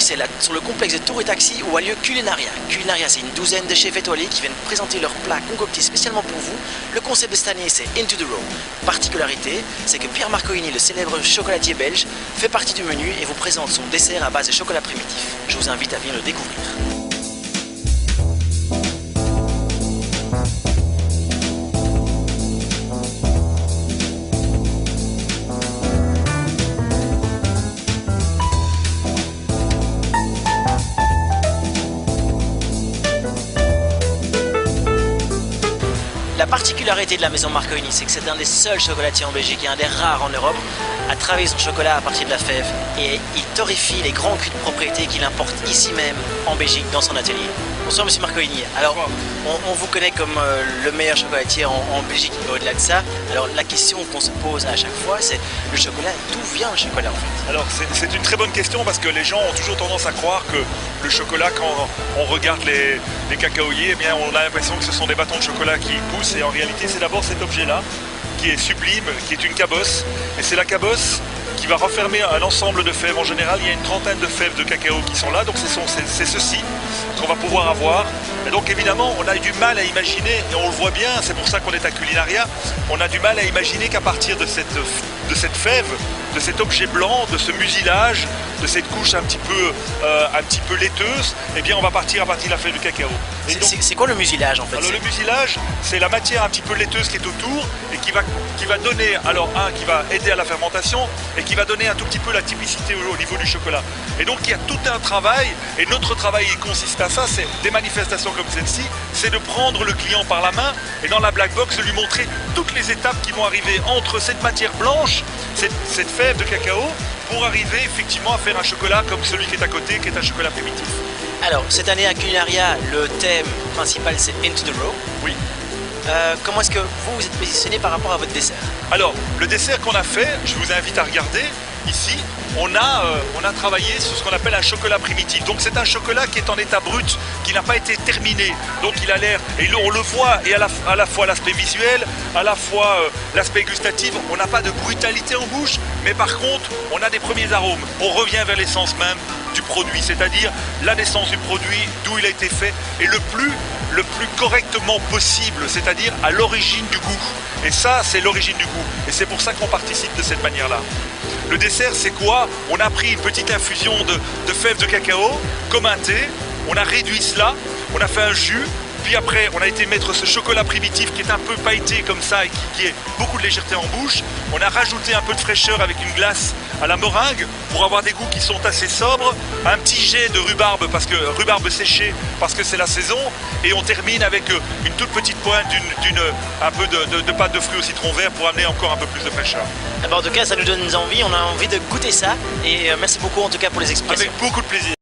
C'est là, sur le complexe de Tour et Taxi où a lieu Culinaria. Culinaria, c'est une douzaine de chefs étoilés qui viennent présenter leurs plats concoctés spécialement pour vous. Le concept de cette année, c'est Into the Raw. Particularité, c'est que Pierre Marcolini, le célèbre chocolatier belge, fait partie du menu et vous présente son dessert à base de chocolat primitif. Je vous invite à venir le découvrir. La particularité de la maison Marcolini, c'est que c'est un des seuls chocolatiers en Belgique et un des rares en Europe à travailler son chocolat à partir de la fève. Et il torréfie les grands crus de propriété qu'il importe ici même en Belgique dans son atelier. Bonsoir Monsieur Marcolini. Alors, on vous connaît comme le meilleur chocolatier en Belgique et au-delà de ça. Alors la question qu'on se pose à chaque fois, c'est le chocolat, d'où vient le chocolat en fait? Alors c'est une très bonne question parce que les gens ont toujours tendance à croire que le chocolat, quand on regarde les cacaoyers, eh bien on a l'impression que ce sont des bâtons de chocolat qui poussent, et en réalité c'est d'abord cet objet-là qui est sublime, qui est une cabosse, et c'est la cabosse qui va refermer un ensemble de fèves. En général, il y a une trentaine de fèves de cacao qui sont là, donc c'est ceci qu'on va pouvoir avoir. Et donc évidemment, on a du mal à imaginer, et on le voit bien, c'est pour ça qu'on est à Culinaria, on a du mal à imaginer qu'à partir de cette fève, de cet objet blanc, de ce mucilage, de cette couche un petit peu laiteuse, eh bien on va partir à partir de la fève de cacao. C'est quoi le mucilage en fait? Alors le mucilage, c'est la matière un petit peu laiteuse qui est autour et qui va donner, alors qui va aider à la fermentation et qui va donner un tout petit peu la typicité au niveau du chocolat. Et donc il y a tout un travail, et notre travail il consiste à ça, c'est des manifestations comme celle-ci, c'est de prendre le client par la main et dans la black box de lui montrer toutes les étapes qui vont arriver entre cette matière blanche, cette fève de cacao, pour arriver effectivement à faire un chocolat comme celui qui est à côté, qui est un chocolat primitif. Alors cette année à Culinaria, le thème principal c'est Into the Raw. Oui. Comment est-ce que vous êtes positionné par rapport à votre dessert? Alors, le dessert qu'on a fait, je vous invite à regarder, ici, on a travaillé sur ce qu'on appelle un chocolat primitif. Donc c'est un chocolat qui est en état brut, qui n'a pas été terminé. Donc il a l'air, et on le voit, et à la fois l'aspect visuel, à la fois l'aspect gustatif, on n'a pas de brutalité en bouche, mais par contre, on a des premiers arômes. On revient vers l'essence même du produit, c'est-à-dire la naissance du produit, d'où il a été fait, et le plus correctement possible, c'est-à-dire à l'origine du goût. Et ça, c'est l'origine du goût. Et c'est pour ça qu'on participe de cette manière-là. Le dessert, c'est quoi? On a pris une petite infusion de fèves de cacao, comme un thé, on a réduit cela, on a fait un jus, puis après, on a été mettre ce chocolat primitif qui est un peu pailleté comme ça et qui est beaucoup de légèreté en bouche. On a rajouté un peu de fraîcheur avec une glace à la meringue pour avoir des goûts qui sont assez sobres. Un petit jet de rhubarbe, rhubarbe séchée parce que c'est la saison. Et on termine avec une toute petite pointe un peu de pâte de fruits au citron vert pour amener encore un peu plus de fraîcheur. En tout cas, ça nous donne envie, on a envie de goûter ça. Et merci beaucoup en tout cas pour les explications. Avec beaucoup de plaisir.